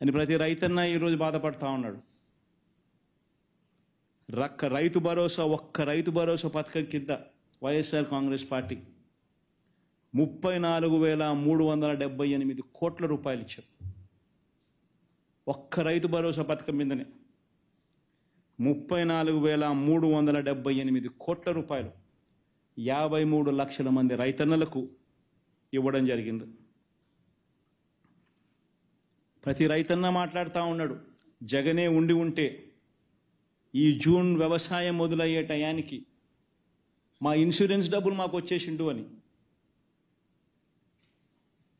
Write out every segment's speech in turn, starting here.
అని ప్రతి రైతన్న ఈరోజు బాధపడతా ఉన్నాడు. రైతు భరోసా, ఒక్క రైతు భరోసా పథకం కింద వైఎస్ఆర్ కాంగ్రెస్ పార్టీ 34,378 కోట్ల రూపాయలు ఇచ్చారు. ఒక్క రైతు భరోసా పథకం మీదనే 34,378 కోట్ల రూపాయలు 53 లక్షల మంది రైతన్నలకు ఇవ్వడం జరిగింది. ప్రతి రైతన్న మాట్లాడుతూ ఉన్నాడు, జగనే ఉండి ఉంటే ఈ జూన్ వ్యవసాయం మొదలయ్యే టయానికి మా ఇన్సూరెన్స్ డబ్బులు మాకు వచ్చేసిండు అని.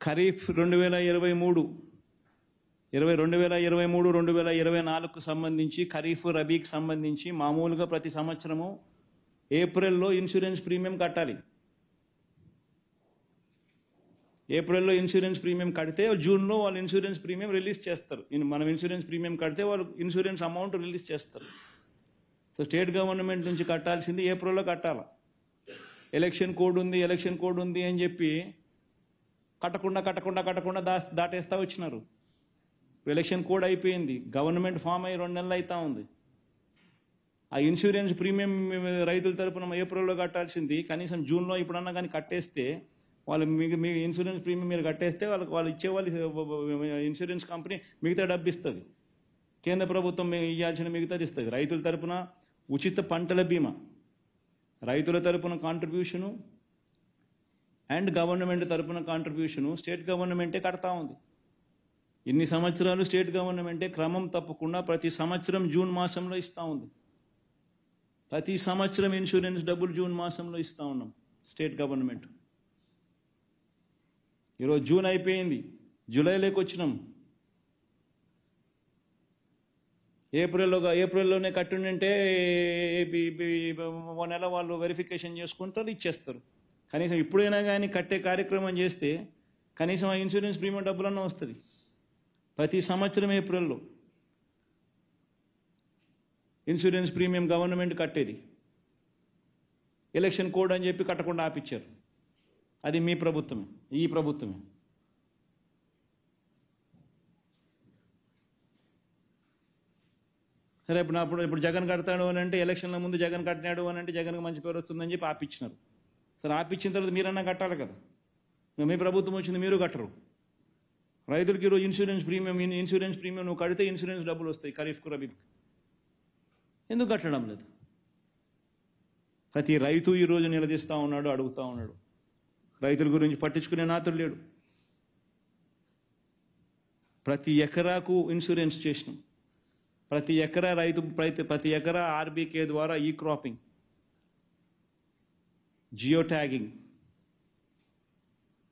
ఖరీఫ్ 2023-2024కు సంబంధించి, ఖరీఫ్ రబీకి సంబంధించి మామూలుగా ప్రతి సంవత్సరము ఏప్రిల్లో ఇన్సూరెన్స్ ప్రీమియం కట్టాలి. ఏప్రిల్లో ఇన్సూరెన్స్ ప్రీమియం కడితే జూన్లో వాళ్ళు ఇన్సూరెన్స్ ప్రీమియం రిలీజ్ చేస్తారు. మనం ఇన్సూరెన్స్ ప్రీమియం కడితే వాళ్ళు ఇన్సూరెన్స్ అమౌంట్ రిలీజ్ చేస్తారు. సో స్టేట్ గవర్నమెంట్ నుంచి కట్టాల్సింది ఏప్రిల్లో కట్టాలి. ఎలక్షన్ కోడ్ ఉంది అని చెప్పి కట్టకుండా దాటేస్తా వచ్చినారు. ఎలక్షన్ కోడ్ అయిపోయింది, గవర్నమెంట్ ఫామ్ అయ్యి 2 నెలలు అవుతా ఉంది. ఆ ఇన్సూరెన్స్ ప్రీమియం రైతుల తరపున ఏప్రిల్లో కట్టాల్సింది కనీసం జూన్లో ఇప్పుడన్నా కానీ కట్టేస్తే వాళ్ళు మీ ఇన్సూరెన్స్ ప్రీమియం మీరు కట్టేస్తే వాళ్ళు ఇచ్చేవాళ్ళు ఇన్సూరెన్స్ కంపెనీ మిగతా డబ్బు ఇస్తుంది. కేంద్ర ప్రభుత్వం ఇవ్వాల్సిన మిగతాది ఇస్తుంది. రైతుల తరపున ఉచిత పంటల బీమా, రైతుల తరపున కాంట్రిబ్యూషను అండ్ గవర్నమెంట్ తరపున కాంట్రిబ్యూషను స్టేట్ గవర్నమెంటే కడతా ఉంది. ఇన్ని సంవత్సరాలు స్టేట్ గవర్నమెంటే క్రమం తప్పకుండా ప్రతి సంవత్సరం జూన్ మాసంలో ఇస్తూ ఉంది. ప్రతి సంవత్సరం ఇన్సూరెన్స్ డబ్బులు జూన్ మాసంలో ఇస్తూ ఉన్నాం స్టేట్ గవర్నమెంట్. ఈరోజు జూన్ అయిపోయింది, జూలైలోకి వచ్చినాం. ఏప్రిల్లోనే కట్టుంటే 1 నెల వాళ్ళు వెరిఫికేషన్ చేసుకుంటారు, ఇచ్చేస్తారు. కనీసం ఇప్పుడైనా కానీ కట్టే కార్యక్రమం చేస్తే కనీసం ఆ ఇన్సూరెన్స్ ప్రీమియం డబ్బులన్నా వస్తుంది. ప్రతి సంవత్సరం ఏప్రిల్లో ఇన్సూరెన్స్ ప్రీమియం గవర్నమెంట్ కట్టేది. ఎలక్షన్ కోడ్ అని చెప్పి కట్టకుండా ఆపిచ్చారు. అది మీ ప్రభుత్వమే, ఈ ప్రభుత్వమే. సరే, ఇప్పుడు జగన్ కడతాడు అని అంటే, ఎలక్షన్ల ముందు జగన్ కట్టినాడు అని అంటే జగన్కి మంచి పేరు వస్తుందని చెప్పి ఆపిచ్చినారు. సరే, ఆపిచ్చిన తర్వాత మీరన్నా కట్టాలి కదా. మీ ప్రభుత్వం వచ్చింది, మీరు కట్టరు. రైతులకి ఈరోజు ఇన్సూరెన్స్ ప్రీమియం నువ్వు కడితే ఇన్సూరెన్స్ డబ్బులు వస్తాయి ఖరీఫ్కు రబీకి. ఎందుకు కట్టడం లేదు? ప్రతి రైతు ఈరోజు నిలదీస్తూ ఉన్నాడు, అడుగుతూ ఉన్నాడు. రైతుల గురించి పట్టించుకునే నాతుడు లేడు. ప్రతి ఎకరాకు ఇన్సూరెన్స్ చేసినాం. ప్రతి ఎకరా ఆర్బీకే ద్వారా ఈ cropping, geo tagging,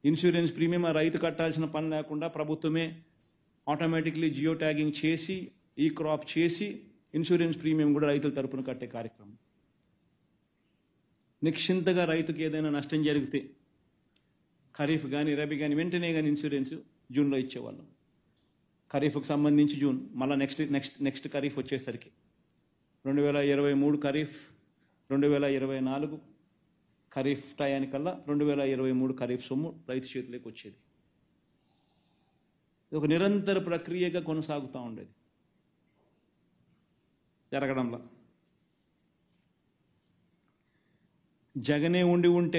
insurance premium ఆ రైతు కట్టాల్సిన పని లేకుండా ప్రభుత్వమే ఆటోమేటిక్లీ జియో ట్యాగింగ్ చేసి, ఈ క్రాప్ చేసి ఇన్సూరెన్స్ ప్రీమియం కూడా రైతుల తరపున కట్టే కార్యక్రమం. నిశ్చింతగా రైతుకి ఏదైనా నష్టం జరిగితే ఖరీఫ్ కానీ రబీ కానీ వెంటనే కానీ ఇన్సూరెన్స్ జూన్లో ఇచ్చేవాళ్ళం. ఖరీఫ్కి సంబంధించి జూన్, మళ్ళీ నెక్స్ట్ ఖరీఫ్ వచ్చేసరికి 2023 ఖరీఫ్, 2024 ఖరీఫ్ టయానికల్లా 2023 ఖరీఫ్ సొమ్ము రైతు చేతిలోకి వచ్చేది. ఇది ఒక నిరంతర ప్రక్రియగా కొనసాగుతూ ఉండేది. జరగడంలో జగనే ఉండి ఉంటే